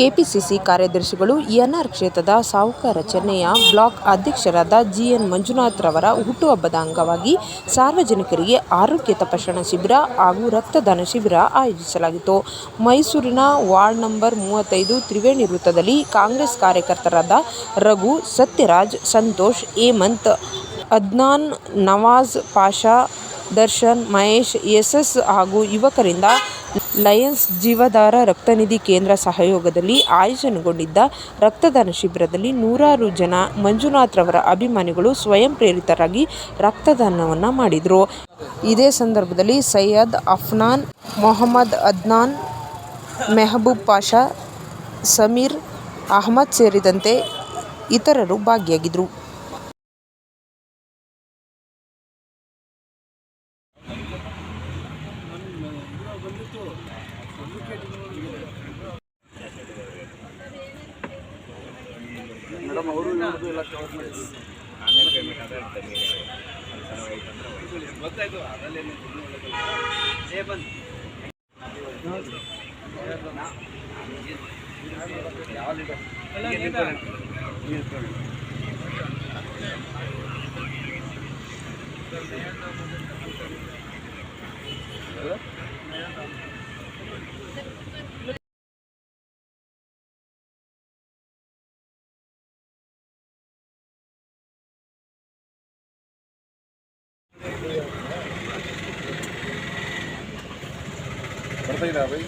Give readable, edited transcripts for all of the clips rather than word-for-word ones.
KPCC ಕಾರ್ಯದರ್ಶಿಗಳು N R ಕ್ಷೇತ್ರದ ಸಾಹುಕಾರ ಚೆನ್ನಯ್ಯ ಬ್ಲಾಕ್ ಅಧ್ಯಕ್ಷರಾದ ಜಿಎನ್ ಮಂಜುನಾಥ್ರವರ ಹುಟ್ಟುಹಬ್ಬದ ಅಂಗವಾಗಿ ಸಾರ್ವಜನಿಕರಿಗೆ ಆರೋಗ್ಯ ತಪಾಸಣಾ ಶಿಬಿರ ಹಾಗೂ ರಕ್ತದಾನ ಶಿಬಿರ ಆಯೋಜಿಸಲಾಗಿತ್ತು. ಮೈಸೂರಿನ ವಾರ್ಡ್ ನಂಬರ್ 35 ತ್ರಿವೇಣಿ ವೃತ್ತದಲ್ಲಿ ಕಾಂಗ್ರೆಸ್ ಕಾರ್ಯಕರ್ತರಾದ ರಘು, ಸತ್ಯರಾಜ್, ಸಂತೋಷ್, ಹೇಮಂತ್, ಅದ್ನಾನ್, ನವಾಜ್ ಪಾಷಾ, ದರ್ಶನ್, ಮಹೇಶ್, ಎಸ್ಎಸ್ ಹಾಗೂ ಯುವಕರಿಂದ ಲಯನ್ಸ್ ಜೀವಧಾರ ರಕ್ತನಿಧಿ ಕೇಂದ್ರ ಸಹಯೋಗದಲ್ಲಿ ಆಯೋಜನೆಗೊಂಡಿದ್ದ ರಕ್ತದಾನ ಶಿಬಿರದಲ್ಲಿ ನೂರಾರು ಜನ ಮಂಜುನಾಥ್ರವರ ಅಭಿಮಾನಿಗಳು ಸ್ವಯಂ ಪ್ರೇರಿತರಾಗಿ ರಕ್ತದಾನವನ್ನು ಮಾಡಿದರು. ಇದೇ ಸಂದರ್ಭದಲ್ಲಿ ಸೈಯದ್ ಅಫ್ನಾನ್, ಮೊಹಮ್ಮದ್ ಅದ್ನಾನ್, ಮೆಹಬೂಬ್ ಪಾಷಾ, ಸಮೀರ್ ಅಹಮದ್ ಸೇರಿದಂತೆ ಇತರರು ಭಾಗಿಯಾಗಿದ್ದರು. ಮೇಡಮ್ ಅವರು ಎಲ್ಲ ಕವರ್ ಮಾಡಿ ಆನ್ಲೈನ್ ಪೇಮೆಂಟ್ ಆದರೆ ಗೊತ್ತಾಯ್ತು ಅದರಲ್ಲೇನು ಬರ್ತಾ ಇದ್ದ ಬೈ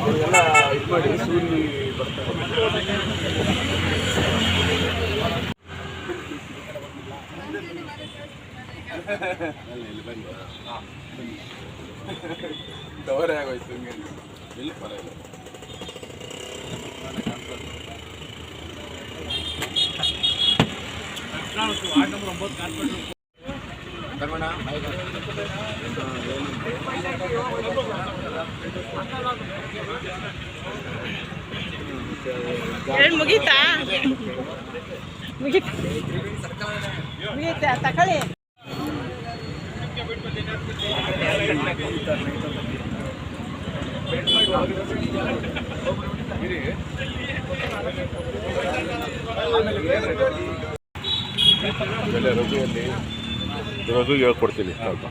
ಅವರೆಲ್ಲ ಇದು ಮಾಡಿ ಸೂರಿ ಬರ್ತಾರೆ. ಕವರೇ ಆಗೋಯ್ತು ಹಿಂಗೆ ಎಲ್ಲಿ ಪರವಾಗಿಲ್ಲ. ವಾರ್ಡ್ ನಂಬರ್ 9 ಕಾರ್ಪೊರೇಟರ್ ಮುಗೀತಾ ತಗೊಳ್ಳಿ. ರಘು ಹೇಳ್ಕೊಡ್ತೀನಿ ಸ್ವಲ್ಪ.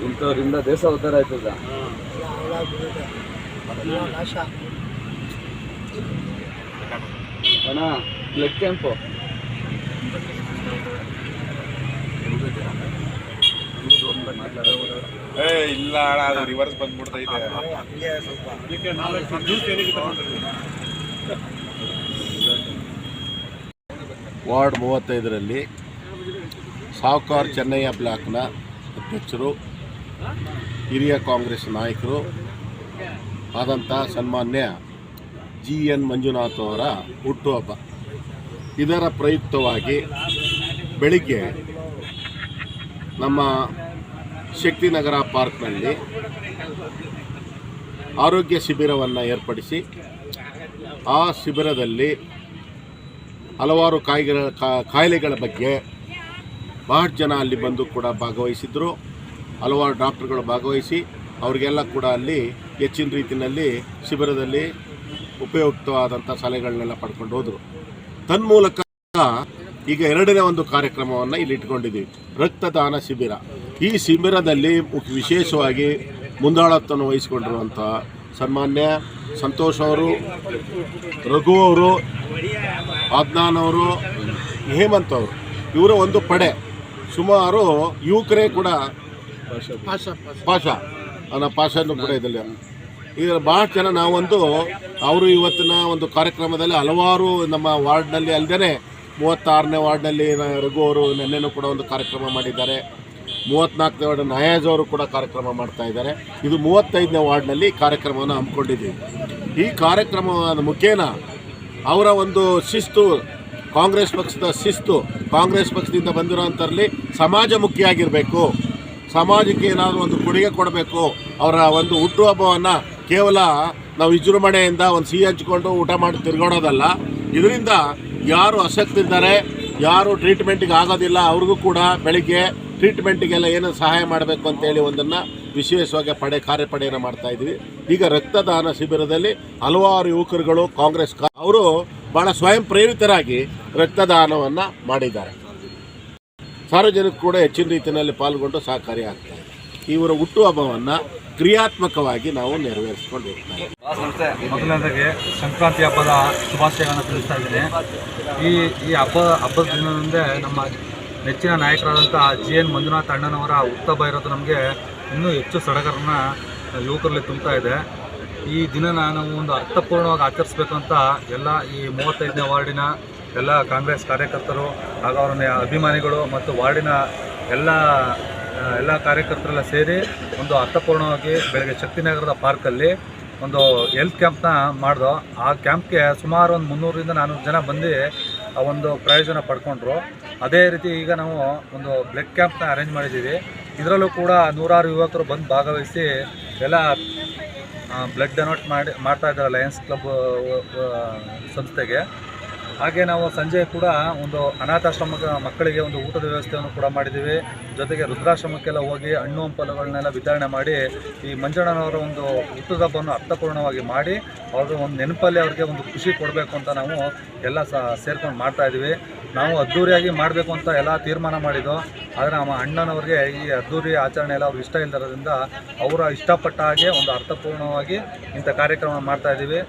ಇಂಥವ್ರಿಂದ ದೇಶ ಉದ್ಧಾರ ಆಯ್ತದ. ಅಣ್ಣ ಬ್ಲಡ್ ಕ್ಯಾಂಪು ಇಲ್ಲ ಅಣ್ಣ, ಅದು ರಿವರ್ಸ್ ಬಂದ್ಬಿಡ್ತೈತೆ. ವಾರ್ಡ್ 35ರಲ್ಲಿ ಸಾಹುಕಾರ ಚೆನ್ನಯ್ಯ ಬ್ಲಾಕ್ನ ಅಧ್ಯಕ್ಷರು, ಹಿರಿಯ ಕಾಂಗ್ರೆಸ್ ನಾಯಕರು ಆದಂಥ ಸನ್ಮಾನ್ಯ ಜಿಎನ್ ಮಂಜುನಾಥ್ ಅವರ ಹುಟ್ಟುಹಬ್ಬ. ಇದರ ಪ್ರಯುಕ್ತವಾಗಿ ಬೆಳಿಗ್ಗೆ ನಮ್ಮ ಶಕ್ತಿನಗರ ಪಾರ್ಕ್ನಲ್ಲಿ ಆರೋಗ್ಯ ಶಿಬಿರವನ್ನು ಏರ್ಪಡಿಸಿ ಆ ಶಿಬಿರದಲ್ಲಿ ಹಲವಾರು ಕಾಯಿಲೆಗಳ ಬಗ್ಗೆ ಬಹಳ ಜನ ಅಲ್ಲಿ ಬಂದು ಕೂಡ ಭಾಗವಹಿಸಿದ್ರು. ಹಲವಾರು ಡಾಕ್ಟರ್ಗಳು ಭಾಗವಹಿಸಿ ಅವರಿಗೆಲ್ಲ ಕೂಡ ಅಲ್ಲಿ ಹೆಚ್ಚಿನ ರೀತಿಯಲ್ಲಿ ಶಿಬಿರದಲ್ಲಿ ಉಪಯುಕ್ತವಾದಂಥ ಸಲಹೆಗಳನ್ನೆಲ್ಲ ಪಡ್ಕೊಂಡು ಹೋದರು. ತನ್ಮೂಲಕ ಈಗ ಎರಡನೇ ಒಂದು ಕಾರ್ಯಕ್ರಮವನ್ನು ಇಲ್ಲಿ ಇಟ್ಕೊಂಡಿದ್ದೀವಿ, ರಕ್ತದಾನ ಶಿಬಿರ. ಈ ಶಿಬಿರದಲ್ಲಿ ವಿಶೇಷವಾಗಿ ಮುಂದಾಳತ್ವವನ್ನು ವಹಿಸಿಕೊಂಡಿರುವಂಥ ಸನ್ಮಾನ್ಯ ಸಂತೋಷ್ ಅವರು, ರಘು ಅವರು, ಅದ್ನಾನ್ ಅವರು, ಹೇಮಂತ್ ಅವರು, ಇವರ ಒಂದು ಪಡೆ ಸುಮಾರು ಯುವಕರೇ ಕೂಡ ಪಾಷಾನು ಕೂಡ ಇದರಲ್ಲಿ ಈಗ ಭಾಳಷ್ಟು ಜನ ನಾವೊಂದು ಅವರು ಇವತ್ತಿನ ಒಂದು ಕಾರ್ಯಕ್ರಮದಲ್ಲಿ ಹಲವಾರು ನಮ್ಮ ವಾರ್ಡ್ನಲ್ಲಿ ಅಲ್ಲದೆ 36ನೇ ವಾರ್ಡ್ನಲ್ಲಿ ರಘು ಅವರು ನಿನ್ನೆನೂ ಕೂಡ ಒಂದು ಕಾರ್ಯಕ್ರಮ ಮಾಡಿದ್ದಾರೆ. 34ನೇ ವಾರ್ಡ್ ನಯಾಜ್ ಅವರು ಕೂಡ ಕಾರ್ಯಕ್ರಮ ಮಾಡ್ತಾ ಇದ್ದಾರೆ. ಇದು 35ನೇ ವಾರ್ಡ್ನಲ್ಲಿ ಕಾರ್ಯಕ್ರಮವನ್ನು ಹಮ್ಮಿಕೊಂಡಿದ್ದೀವಿ. ಈ ಕಾರ್ಯಕ್ರಮದ ಮುಖೇನ ಅವರ ಒಂದು ಶಿಸ್ತು, ಕಾಂಗ್ರೆಸ್ ಪಕ್ಷದ ಶಿಸ್ತು, ಕಾಂಗ್ರೆಸ್ ಪಕ್ಷದಿಂದ ಬಂದಿರೋಂಥರಲ್ಲಿ ಸಮಾಜಮುಖಿಯಾಗಿರಬೇಕು, ಸಮಾಜಕ್ಕೆ ಏನಾದರೂ ಒಂದು ಕೊಡುಗೆ ಕೊಡಬೇಕು. ಅವರ ಒಂದು ಹುಟ್ಟುಹಬ್ಬವನ್ನು ಕೇವಲ ನಾವು ವಿಜೃಂಭಣೆಯಿಂದ ಒಂದು ಸಿಹಿ ಹಂಚಿಕೊಂಡು ಊಟ ಮಾಡಿ ತಿರುಗಾಡೋದಲ್ಲ. ಇದರಿಂದ ಯಾರು ಆಸಕ್ತಿ ಇದ್ದಾರೆ, ಯಾರು ಟ್ರೀಟ್ಮೆಂಟಿಗೆ ಆಗೋದಿಲ್ಲ, ಅವ್ರಿಗೂ ಕೂಡ ಬೆಳಿಗ್ಗೆ ಟ್ರೀಟ್ಮೆಂಟಿಗೆಲ್ಲ ಏನೋ ಸಹಾಯ ಮಾಡಬೇಕು ಅಂತೇಳಿ ಒಂದನ್ನು ವಿಶೇಷವಾಗಿ ಕಾರ್ಯಪಡೆಯನ್ನು ಮಾಡ್ತಾಯಿದ್ವಿ. ಈಗ ರಕ್ತದಾನ ಶಿಬಿರದಲ್ಲಿ ಹಲವಾರು ಯುವಕರುಗಳು ಕಾಂಗ್ರೆಸ್ ಅವರು ಭಾಳ ಸ್ವಯಂ ಪ್ರೇರಿತರಾಗಿ ರಕ್ತದಾನವನ್ನು ಮಾಡಿದ್ದಾರೆ. ಸಾರ್ವಜನಿಕರು ಕೂಡ ಹೆಚ್ಚಿನ ರೀತಿಯಲ್ಲಿ ಪಾಲ್ಗೊಂಡು ಸಹಕಾರಿಯಾಗ್ತಾರೆ. ಇವರ ಹುಟ್ಟುಹಬ್ಬವನ್ನು ಕ್ರಿಯಾತ್ಮಕವಾಗಿ ನಾವು ನೆರವೇರಿಸ್ಕೊಂಡು ಹೋಗ್ತಾರೆ. ಮೊದಲನೇದಾಗಿ ಸಂಕ್ರಾಂತಿ ಹಬ್ಬದ ಶುಭಾಶಯಗಳನ್ನು ತಿಳಿಸ್ತಾ ಇದ್ದೀನಿ. ಈ ಹಬ್ಬದ ದಿನದಂದೇ ನಮ್ಮ ನೆಚ್ಚಿನ ನಾಯಕರಾದಂಥ GN ಮಂಜುನಾಥ್ ಅಣ್ಣನವರ ಹುಟ್ಟುಹಬ್ಬ ಇರೋದು ನಮಗೆ ಇನ್ನೂ ಹೆಚ್ಚು ಸಡಗರನ ಯುವಕರಲ್ಲಿ ತುಂಬ್ತಾ ಇದೆ. ಈ ದಿನನ ನಾವು ಒಂದು ಅರ್ಥಪೂರ್ಣವಾಗಿ ಆಚರಿಸ್ಬೇಕು ಅಂತ ಎಲ್ಲ ಈ 35ನೇ ವಾರ್ಡಿನ ಎಲ್ಲ ಕಾಂಗ್ರೆಸ್ ಕಾರ್ಯಕರ್ತರು ಹಾಗೂ ಅವರ ಅಭಿಮಾನಿಗಳು ಮತ್ತು ವಾರ್ಡಿನ ಎಲ್ಲ ಕಾರ್ಯಕರ್ತರೆಲ್ಲ ಸೇರಿ ಒಂದು ಅರ್ಥಪೂರ್ಣವಾಗಿ ಬೆಳಗ್ಗೆ ಶಕ್ತಿನಗರದ ಪಾರ್ಕಲ್ಲಿ ಒಂದು ಹೆಲ್ತ್ ಕ್ಯಾಂಪ್ನ ಮಾಡಿದೋ. ಆ ಕ್ಯಾಂಪ್ಗೆ ಸುಮಾರು ಒಂದು 300ರಿಂದ 400 ಜನ ಬಂದು ಆ ಒಂದು ಪ್ರಯೋಜನ ಪಡ್ಕೊಂಡ್ರು. ಅದೇ ರೀತಿ ಈಗ ನಾವು ಒಂದು ಬ್ಲಡ್ ಕ್ಯಾಂಪ್ನ ಅರೇಂಜ್ ಮಾಡಿದ್ದೀವಿ. ಇದರಲ್ಲೂ ಕೂಡ 100 ಯುವಕರು ಬಂದು ಭಾಗವಹಿಸಿ ಎಲ್ಲ ಬ್ಲಡ್ ಡೊನೇಟ್ ಮಾಡ್ತಾ ಇದ್ದಾರೆ ಲಯನ್ಸ್ ಕ್ಲಬ್ ಸಂಸ್ಥೆಗೆ. ಹಾಗೆ ನಾವು ಸಂಜೆ ಕೂಡ ಒಂದು ಅನಾಥಾಶ್ರಮದ ಮಕ್ಕಳಿಗೆ ಒಂದು ಊಟದ ವ್ಯವಸ್ಥೆಯನ್ನು ಕೂಡ ಮಾಡಿದ್ದೀವಿ. ಜೊತೆಗೆ ವೃದ್ಧಾಶ್ರಮಕ್ಕೆಲ್ಲ ಹೋಗಿ ಹಣ್ಣು ಹಂಪಲುಗಳನ್ನೆಲ್ಲ ವಿತರಣೆ ಮಾಡಿ ಈ ಮಂಜಣ್ಣನವರ ಒಂದು ಹುಟ್ಟುಹಬ್ಬವನ್ನು ಅರ್ಥಪೂರ್ಣವಾಗಿ ಮಾಡಿ ಅವ್ರ ಒಂದು ನೆನಪಲ್ಲಿ ಅವ್ರಿಗೆ ಒಂದು ಖುಷಿ ಕೊಡಬೇಕು ಅಂತ ನಾವು ಎಲ್ಲ ಸೇರ್ಕೊಂಡು ಮಾಡ್ತಾಯಿದ್ದೀವಿ. ನಾವು ಅದ್ದೂರಿಯಾಗಿ ಮಾಡಬೇಕು ಅಂತ ಎಲ್ಲ ತೀರ್ಮಾನ ಮಾಡಿದ್ದು. ಆದರೆ ನಮ್ಮ ಅಣ್ಣನವ್ರಿಗೆ ಈ ಅದ್ದೂರಿ ಆಚರಣೆ ಎಲ್ಲ ಅವ್ರಿಗೆ ಇಷ್ಟ ಇಲ್ಲದರಿಂದ ಅವರ ಇಷ್ಟಪಟ್ಟ ಹಾಗೆ ಒಂದು ಅರ್ಥಪೂರ್ಣವಾಗಿ ಇಂಥ ಕಾರ್ಯಕ್ರಮ ಮಾಡ್ತಾಯಿದ್ದೀವಿ.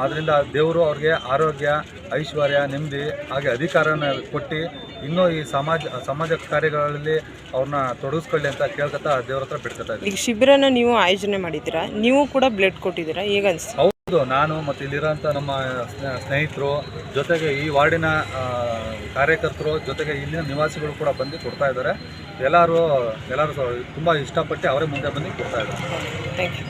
ಆದ್ದರಿಂದ ದೇವರು ಅವ್ರಿಗೆ ಆರೋಗ್ಯ, ಐಶ್ವರ್ಯ, ನೆಮ್ಮದಿ ಹಾಗೆ ಅಧಿಕಾರನ ಕೊಟ್ಟು ಇನ್ನೂ ಈ ಸಮಾಜ ಕಾರ್ಯಗಳಲ್ಲಿ ಅವ್ರನ್ನ ತೊಡಗಿಸ್ಕೊಳ್ಳಿ ಅಂತ ಕೇಳ್ಕೊತಾ ದೇವ್ರ ಹತ್ರ ಬಿಡ್ಕೊತಾ ಇದ್ದೀವಿ. ಈಗ ಶಿಬಿರನ ನೀವು ಆಯೋಜನೆ ಮಾಡಿದ್ದೀರಾ, ನೀವು ಕೂಡ ಬ್ಲಡ್ ಕೊಟ್ಟಿದ್ದೀರಾ, ಹೇಗೆ ಅನಿಸ್ತು? ಹೌದು, ನಾನು ಮತ್ತು ಇಲ್ಲಿರೋಂಥ ನಮ್ಮ ಸ್ನೇಹಿತರು ಜೊತೆಗೆ ಈ ವಾರ್ಡಿನ ಕಾರ್ಯಕರ್ತರು ಜೊತೆಗೆ ಇಲ್ಲಿನ ನಿವಾಸಿಗಳು ಕೂಡ ಬಂದು ಕೊಡ್ತಾ ಇದ್ದಾರೆ. ಎಲ್ಲರೂ ತುಂಬ ಇಷ್ಟಪಟ್ಟು ಅವರೇ ಮುಂದೆ ಬಂದು ಕೊಡ್ತಾ ಇದ್ದಾರೆ. Thank you.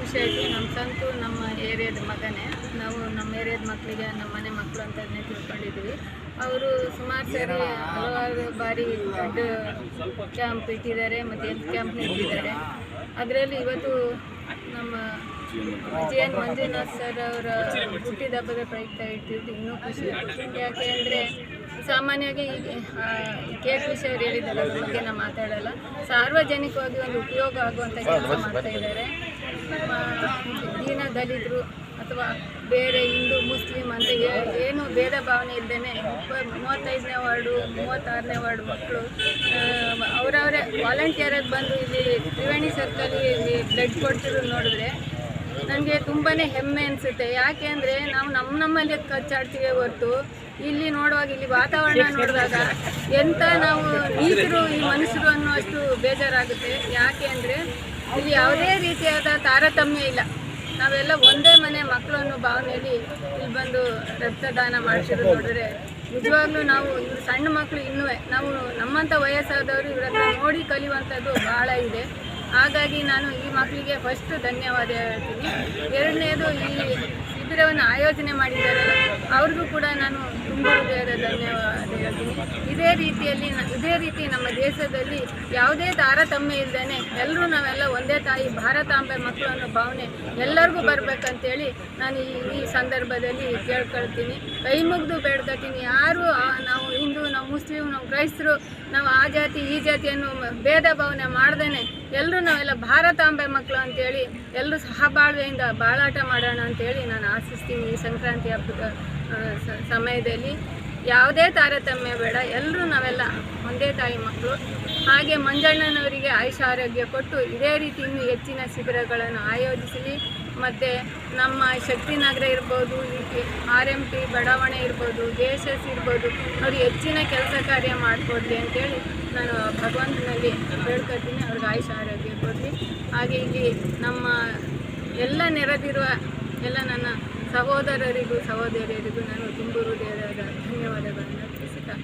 ಖುಷಿ ಆಯಿತು. ನಮ್ಮ ಸಂತು ನಮ್ಮ ಏರಿಯಾದ ಮಗನೇ. ನಾವು ನಮ್ಮ ಏರಿಯಾದ ಮಕ್ಕಳಿಗೆ ನಮ್ಮ ಮನೆ ಮಕ್ಕಳು ಅಂತಲೇ ತಿಳ್ಕೊಂಡಿದ್ವಿ. ಅವರು ಸುಮಾರು ಸೇರಿ ಹಲವಾರು ಬಾರಿ ದೊಡ್ಡ ಕ್ಯಾಂಪ್ ಇಟ್ಟಿದ್ದಾರೆ ಮತ್ತು ಹೆಲ್ತ್ ಕ್ಯಾಂಪ್ ಇಟ್ಟಿದ್ದಾರೆ. ಅದರಲ್ಲಿ ಇವತ್ತು ನಮ್ಮ GN ಮಂಜುನಾಥ್ ಸರ್ ಅವರ ಹುಟ್ಟಿದಬ್ಬದ ಪ್ರಯುಕ್ತ ಇಟ್ಟಿದ್ದು ಇನ್ನೂ ಖುಷಿ. ಯಾಕೆ ಅಂದರೆ ಸಾಮಾನ್ಯವಾಗಿ KS ಅವರು ಹೇಳಿದ್ದಾರೆ, ಅದ್ರ ಬಗ್ಗೆ ನಾವು ಮಾತಾಡಲ್ಲ. ಸಾರ್ವಜನಿಕವಾಗಿ ಒಂದು ಉಪಯೋಗ ಆಗುವಂಥ ಕೆಲಸ ಮಾಡ್ತಾ ಇದ್ದಾರೆ. ದೀನ ದಲಿತರು ಅಥವಾ ಬೇರೆ ಹಿಂದೂ ಮುಸ್ಲಿಂ ಅಂತ ಏನು ಭೇದ ಭಾವನೆ ಇಲ್ಲದೇ 35ನೇ ವಾರ್ಡು 36ನೇ ವಾರ್ಡು ಮಕ್ಕಳು ಅವರವರೇ ವಾಲಂಟಿಯರಾಗಿ ಬಂದು ಇಲ್ಲಿ ತ್ರಿವೇಣಿ ಸರ್ಕಲ್ಲಿ ಬ್ಲಡ್ ಕೊಡ್ತಿರೋದು ನೋಡಿದ್ರೆ ನನಗೆ ತುಂಬಾ ಹೆಮ್ಮೆ ಅನಿಸುತ್ತೆ. ಯಾಕೆ ಅಂದರೆ ನಾವು ನಮ್ಮಲ್ಲಿ ಕಚ್ಚಾಡ್ತೀವಿ ಹೊರತು ಇಲ್ಲಿ ನೋಡುವಾಗ, ಇಲ್ಲಿ ವಾತಾವರಣ ನೋಡಿದಾಗ ಎಂಥ ನಾವು ನೀಚರು ಈ ಮನುಷ್ಯರು ಅನ್ನುವಷ್ಟು ಬೇಜಾರಾಗುತ್ತೆ. ಯಾಕೆ ಅಂದರೆ ಇಲ್ಲಿ ಯಾವುದೇ ರೀತಿಯಾದ ತಾರತಮ್ಯ ಇಲ್ಲ. ನಾವೆಲ್ಲ ಒಂದೇ ಮನೆ ಮಕ್ಕಳು ಅನ್ನೋ ಭಾವನೆಯಲ್ಲಿ ಇಲ್ಲಿ ಬಂದು ರಕ್ತದಾನ ಮಾಡ್ತಿರೋದು ನೋಡಿದ್ರೆ ನಿಜವಾಗ್ಲೂ ನಾವು ಇವರು ಸಣ್ಣ ಮಕ್ಕಳು ಇನ್ನೂ ನಾವು ನಮ್ಮಂಥ ವಯಸ್ಸಾದವರು ಇವ್ರ ಹತ್ರ ನೋಡಿ ಕಲಿಯುವಂಥದ್ದು ಭಾಳ ಇದೆ. ಹಾಗಾಗಿ ನಾನು ಈ ಮಕ್ಕಳಿಗೆ ಫಸ್ಟ್ ಧನ್ಯವಾದ ಹೇಳ್ತೀನಿ. ಎರಡನೇದು ಈ ಶಿಬಿರವನ್ನು ಆಯೋಜನೆ ಮಾಡಿದ್ದಾರಲ್ಲ ಅವ್ರಿಗೂ ಕೂಡ ನಾನು ತುಂಬ ಹೃದಯದ ಧನ್ಯವಾದ ಹೇಳ್ತೀನಿ. ಇದೇ ರೀತಿ ನಮ್ಮ ದೇಶದಲ್ಲಿ ಯಾವುದೇ ತಾರತಮ್ಯ ಇಲ್ಲದೇ ಎಲ್ಲರೂ ನಾವೆಲ್ಲ ಒಂದೇ ತಾಯಿ ಭಾರತಾಂಬೆ ಮಕ್ಕಳು ಅನ್ನೋ ಭಾವನೆ ಎಲ್ಲರಿಗೂ ಬರಬೇಕಂತೇಳಿ ನಾನು ಈ ಸಂದರ್ಭದಲ್ಲಿ ಕೇಳ್ಕೊಳ್ತೀನಿ. ಕೈ ಮುಗಿದು ಬೇಡ್ಕೊಳ್ತೀನಿ. ಯಾರು ನಾವು ಹಿಂದೂ, ನಾವು ಮುಸ್ಲಿಂ, ನಾವು ಕ್ರೈಸ್ತರು, ನಾವು ಆ ಜಾತಿ ಈ ಜಾತಿಯನ್ನು ಭೇದ ಭಾವನೆ ಮಾಡ್ದೇ ಎಲ್ಲರೂ ನಾವೆಲ್ಲ ಭಾರತಾಂಬೆ ಮಕ್ಕಳು ಅಂತೇಳಿ ಎಲ್ಲರೂ ಸಹಬಾಳ್ವೆಯಿಂದ ಬಾಳಾಟ ಮಾಡೋಣ ಅಂತೇಳಿ ನಾನು ಆಶಿಸ್ತೀನಿ. ಈ ಸಂಕ್ರಾಂತಿ ಹಬ್ಬದ ಸಮಯದಲ್ಲಿ ಯಾವುದೇ ತಾರತಮ್ಯ ಬೇಡ, ಎಲ್ಲರೂ ನಾವೆಲ್ಲ ಒಂದೇ ತಾಯಿ ಮಕ್ಕಳು. ಹಾಗೆ ಮಂಜಣ್ಣನವರಿಗೆ ಆಯುಷ ಆರೋಗ್ಯ ಕೊಟ್ಟು ಇದೇ ರೀತಿ ಇನ್ನೂ ಹೆಚ್ಚಿನ ಶಿಬಿರಗಳನ್ನು ಆಯೋಜಿಸಲಿ. ಮತ್ತು ನಮ್ಮ ಶಕ್ತಿನಗರ ಇರ್ಬೋದು, RMT ಬಡಾವಣೆ ಇರ್ಬೋದು, JSS ಇರ್ಬೋದು, ಅವ್ರಿಗೆ ಹೆಚ್ಚಿನ ಕೆಲಸ ಕಾರ್ಯ ಮಾಡಿಕೊಡ್ಲಿ ಅಂತೇಳಿ ನಾನು ಭಗವಂತನಲ್ಲಿ ಬೇಡ್ಕೊತೀನಿ. ಅವ್ರಿಗೆ ಆಯುಷ ಆರೋಗ್ಯ ಕೊಡಲಿ. ಹಾಗೆ ಇಲ್ಲಿ ನಮ್ಮ ಎಲ್ಲ ನೆರೆದಿರುವ ಎಲ್ಲ ನನ್ನ ಸಹೋದರರಿಗೂ ಸಹೋದರಿಯರಿಗೂ ನಾನು ತುಂಬ ಹೃದಯದ ಧನ್ಯವಾದಗಳನ್ನು ತಿಳಿಸುತ್ತಾ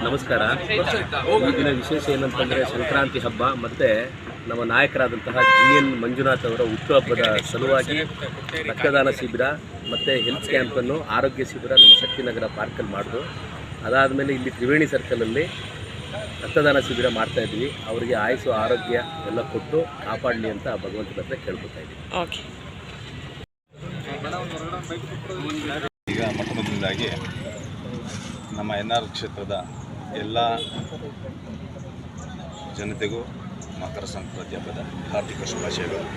ನಮಸ್ಕಾರ. ಈಗಿನ ವಿಶೇಷ ಏನಂತಂದರೆ ಸಂಕ್ರಾಂತಿ ಹಬ್ಬ ಮತ್ತು ನಮ್ಮ ನಾಯಕರಾದಂತಹ GN ಮಂಜುನಾಥ್ ಅವರ ಹುಟ್ಟುಹಬ್ಬದ ಸಲುವಾಗಿ ರಕ್ತದಾನ ಶಿಬಿರ ಮತ್ತು ಹೆಲ್ತ್ ಕ್ಯಾಂಪನ್ನು ಆರೋಗ್ಯ ಶಿಬಿರ ನಮ್ಮ ಶಕ್ತಿನಗರ ಪಾರ್ಕಲ್ಲಿ ಮಾಡಿದ್ರು. ಅದಾದಮೇಲೆ ಇಲ್ಲಿ ತ್ರಿವೇಣಿ ಸರ್ಕಲಲ್ಲಿ ರಕ್ತದಾನ ಶಿಬಿರ ಮಾಡ್ತಾಯಿದ್ವಿ. ಅವರಿಗೆ ಆಯುಸ್ಸು ಆರೋಗ್ಯ ಎಲ್ಲ ಕೊಟ್ಟು ಕಾಪಾಡಲಿ ಅಂತ ಭಗವಂತನ ಹತ್ರ ಕೇಳ್ಕೊತಾ ಇದ್ದೀವಿ. ಓಕೆ. ಈಗ ಮೊಟ್ಟಮೊದಲನೇದಾಗಿ ನಮ್ಮ NR ಕ್ಷೇತ್ರದ ಎಲ್ಲ ಜನತೆಗೂ ಮಕರ ಸಂಕ್ರಾಂತಿ ಹಬ್ಬದ ಹಾರ್ದಿಕ ಶುಭಾಶಯಗಳು.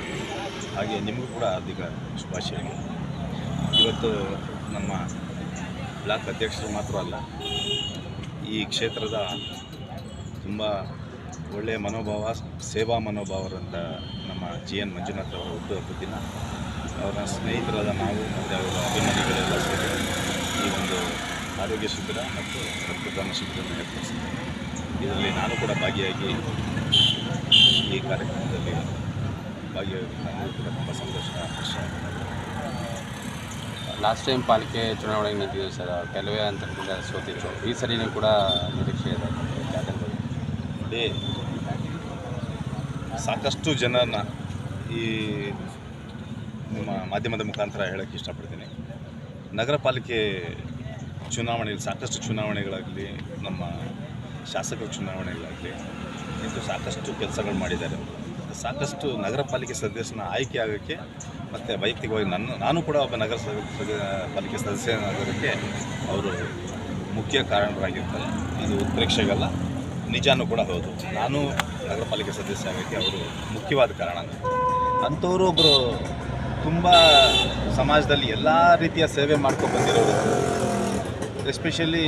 ಹಾಗೆ ನಿಮಗೂ ಕೂಡ ಹಾರ್ದಿಕ ಶುಭಾಶಯಗಳು. ಇವತ್ತು ನಮ್ಮ ಬ್ಲಾಕ್ ಅಧ್ಯಕ್ಷರು ಮಾತ್ರ ಅಲ್ಲ, ಈ ಕ್ಷೇತ್ರದ ತುಂಬ ಒಳ್ಳೆಯ ಮನೋಭಾವ, ಸೇವಾ ಮನೋಭಾವರಂಥ ನಮ್ಮ GN ಮಂಜುನಾಥ್ ಅವರ ಹುಟ್ಟುಹಬ್ಬದ ದಿನ ಅವರ ಸ್ನೇಹಿತರಾದ ನಾವು ಮತ್ತು ಅವರ ಅಭಿಮಾನಿಗಳೆಲ್ಲ ಸೇರಿ ಈ ಒಂದು ಆರೋಗ್ಯ ಶಿಬಿರ ಮತ್ತು ರಕ್ತದಾನ ಶಿಬಿರವನ್ನು ಏರ್ಪಡಿಸಿದ್ದೇವೆ. ಇದರಲ್ಲಿ ನಾನು ಕೂಡ ಭಾಗಿಯಾಗಿ ಈ ಕಾರ್ಯಕ್ರಮದಲ್ಲಿ ಭಾಗಿಯಾಗಿ ನನಗೂ ಕೂಡ ತುಂಬ ಸಂತೋಷ ಲಾಸ್ಟ್ ಟೈಮ್ ಪಾಲಿಕೆ ಚುನಾವಣೆಗೆ ನಿಂತಿದ್ದು ಸರ್, ಕೆಲವೇ ಅಂತರದಿಂದ ಸೋತಿತ್ತು. ಈ ಸರಿನೂ ಕೂಡ ನಿರೀಕ್ಷೆ ಇದೆ. ನೋಡಿ, ಸಾಕಷ್ಟು ಜನರನ್ನ ಈ ನಿಮ್ಮ ಮಾಧ್ಯಮದ ಮುಖಾಂತರ ಹೇಳೋಕ್ಕೆ ಇಷ್ಟಪಡ್ತೀನಿ. ನಗರ ಪಾಲಿಕೆ ಚುನಾವಣೆಯಲ್ಲಿ ಸಾಕಷ್ಟು ಚುನಾವಣೆಗಳಾಗಲಿ, ನಮ್ಮ ಶಾಸಕರ ಚುನಾವಣೆಗಳಾಗಲಿ ಇಂದು ಸಾಕಷ್ಟು ಕೆಲಸಗಳು ಮಾಡಿದ್ದಾರೆ. ಸಾಕಷ್ಟು ನಗರ ಪಾಲಿಕೆ ಸದಸ್ಯನ ಆಯ್ಕೆ ಆಗೋಕ್ಕೆ ಮತ್ತು ವೈಯಕ್ತಿಕವಾಗಿ ನಾನು ಕೂಡ ಒಬ್ಬ ನಗರ ಪಾಲಿಕೆ ಸದಸ್ಯನಾಗೋದಕ್ಕೆ ಅವರು ಮುಖ್ಯ ಕಾರಣರಾಗಿರ್ತಾರೆ. ಇದು ಉತ್ಪ್ರೇಕ್ಷೆಗಲ್ಲ, ನಿಜಾನೂ ಕೂಡ ಹೌದು. ನಾನು ನಗರ ಪಾಲಿಕೆ ಸದಸ್ಯ ಆಗೋಕ್ಕೆ ಅವರು ಮುಖ್ಯವಾದ ಕಾರಣ. ಅಂಥವರು ಒಬ್ಬರು ತುಂಬ ಸಮಾಜದಲ್ಲಿ ಎಲ್ಲ ರೀತಿಯ ಸೇವೆ ಮಾಡ್ಕೊಂಡು ಬಂದಿರೋರು. ಎಸ್ಪೆಷಲಿ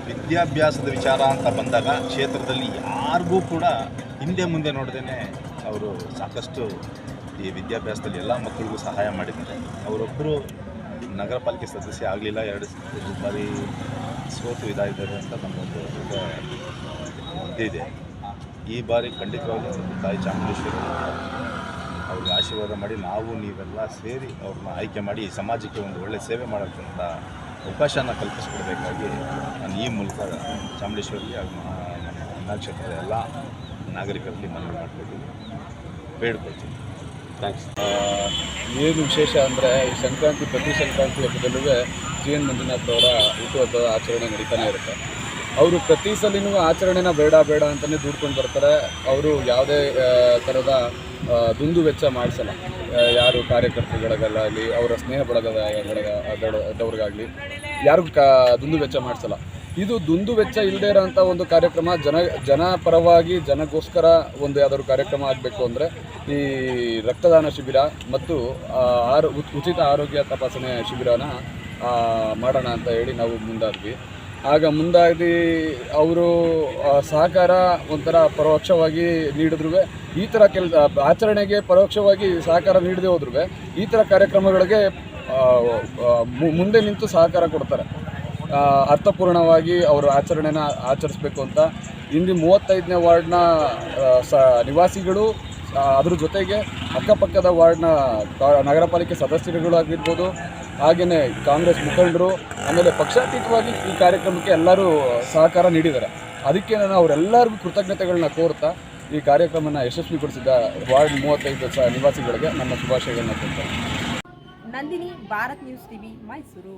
ವಿದ್ಯಾಭ್ಯಾಸದ ವಿಚಾರ ಅಂತ ಬಂದಾಗ ಕ್ಷೇತ್ರದಲ್ಲಿ ಯಾರಿಗೂ ಕೂಡ ಹಿಂದೆ ಮುಂದೆ ನೋಡ್ದೇ ಅವರು ಸಾಕಷ್ಟು ಈ ವಿದ್ಯಾಭ್ಯಾಸದಲ್ಲಿ ಎಲ್ಲ ಮಕ್ಕಳಿಗೂ ಸಹಾಯ ಮಾಡಿದ್ದಾರೆ. ಅವರೊಬ್ಬರು ನಗರ ಪಾಲಿಕೆ ಸದಸ್ಯ ಆಗಲಿಲ್ಲ, 2 ಬಾರಿ ಸೋತು ಇದಾಗಿದ್ದಾರೆ ಅಂತ ನಮ್ಮೊಂದು ಇದೆ. ಈ ಬಾರಿ ಖಂಡಿತವಾಗ್ಲೂ ತಾಯಿ ಚಾಮುಂಡೇಶ್ವರಿ ಅವ್ರಿಗೆ ಆಶೀರ್ವಾದ ಮಾಡಿ ನಾವು ನೀವೆಲ್ಲ ಸೇರಿ ಅವ್ರನ್ನ ಆಯ್ಕೆ ಮಾಡಿ ಈ ಸಮಾಜಕ್ಕೆ ಒಂದು ಒಳ್ಳೆಯ ಸೇವೆ ಮಾಡೋಕ್ಕಂಥ ಅವಕಾಶನ ಕಲ್ಪಿಸ್ಕೊಡ್ಬೇಕಾಗಿ ನಾನು ಈ ಮೂಲಕ ಚಾಮುಂಡೇಶ್ವರಿಗೆ ನಮ್ಮ ಕ್ಷೇತ್ರದ ಎಲ್ಲ ನಾಗರಿಕರಲ್ಲಿ ಮನವಿ ಮಾಡ್ಕೊಳ್ತೀನಿ, ಬೇಡ್ಕೊಳ್ತೀನಿ. ಥ್ಯಾಂಕ್ಸ್. ಏನು ವಿಶೇಷ ಅಂದರೆ ಈ ಸಂಕ್ರಾಂತಿ, ಪ್ರತಿ ಸಂಕ್ರಾಂತಿ ಹಬ್ಬದಲ್ಲೂ GN ಮಂಜುನಾಥ್ ಅವರ ಹುಟ್ಟುಹಬ್ಬದ ಆಚರಣೆ ನಡೀತಾನೆ ಇರುತ್ತೆ. ಅವರು ಪ್ರತಿ ಸಲಿನೂ ಆಚರಣೆನ ಬೇಡ ಅಂತಲೇ ದುಡ್ಕೊಂಡು ಬರ್ತಾರೆ. ಅವರು ಯಾವುದೇ ಥರದ ದುಂದು ವೆಚ್ಚ ಮಾಡಿಸಲ್ಲ. ಯಾರು ಕಾರ್ಯಕರ್ತರುಗಳಿಗಾಗಲಿ, ಅವರ ಸ್ನೇಹ ಬಳಗದವ್ರಿಗಾಗಲಿ ಯಾರಿಗೂ ದುಂದು ವೆಚ್ಚ ಮಾಡಿಸಲ್ಲ. ಇದು ದುಂದು ವೆಚ್ಚ ಇಲ್ಲದೇ ಇರೋಂಥ ಒಂದು ಕಾರ್ಯಕ್ರಮ. ಜನ ಪರವಾಗಿ ಜನಗೋಸ್ಕರ ಒಂದು ಯಾವ್ದಾದ್ರು ಕಾರ್ಯಕ್ರಮ ಆಗಬೇಕು ಅಂದರೆ ಈ ರಕ್ತದಾನ ಶಿಬಿರ ಮತ್ತು ಉಚಿತ ಆರೋಗ್ಯ ತಪಾಸಣೆ ಶಿಬಿರನ ಮಾಡೋಣ ಅಂತ ಹೇಳಿ ನಾವು ಮುಂದಾದ್ವಿ. ಆಗ ಮುಂದಾಗಿ ಅವರು ಸಹಕಾರ ಒಂಥರ ಪರೋಕ್ಷವಾಗಿ ನೀಡಿದ್ರು. ಈ ಥರ ಆಚರಣೆಗೆ ಪರೋಕ್ಷವಾಗಿ ಸಹಕಾರ ನೀಡದೆ ಹೋದ್ರೂ ಈ ಥರ ಕಾರ್ಯಕ್ರಮಗಳಿಗೆ ಮುಂದೆ ನಿಂತು ಸಹಕಾರ ಕೊಡ್ತಾರೆ. ಅರ್ಥಪೂರ್ಣವಾಗಿ ಅವರು ಆಚರಣೆನ ಆಚರಿಸಬೇಕು ಅಂತ ಇಂದು 35ನೇ ವಾರ್ಡ್ನ ನಿವಾಸಿಗಳು, ಅದ್ರ ಜೊತೆಗೆ ಅಕ್ಕಪಕ್ಕದ ವಾರ್ಡ್ನ ನಗರ ಪಾಲಿಕೆ ಸದಸ್ಯರುಗಳಾಗಿರ್ಬೋದು, ಹಾಗೆಯೇ ಕಾಂಗ್ರೆಸ್ ಮುಖಂಡರು, ಆಮೇಲೆ ಪಕ್ಷಾತೀತವಾಗಿ ಈ ಕಾರ್ಯಕ್ರಮಕ್ಕೆ ಎಲ್ಲರೂ ಸಹಕಾರ ನೀಡಿದ್ದಾರೆ. ಅದಕ್ಕೆ ನಾನು ಅವರೆಲ್ಲರಿಗೂ ಕೃತಜ್ಞತೆಗಳನ್ನ ಕೋರ್ತಾ ಈ ಕಾರ್ಯಕ್ರಮನ ಯಶಸ್ವಿಗೊಳಿಸಿದ ವಾರ್ಡ್ 35 ನಿವಾಸಿಗಳಿಗೆ ನನ್ನ ಶುಭಾಶಯಗಳನ್ನ ಕೊಡ್ತಾರೆ. Nandini, Bharat news TV, Mysuru.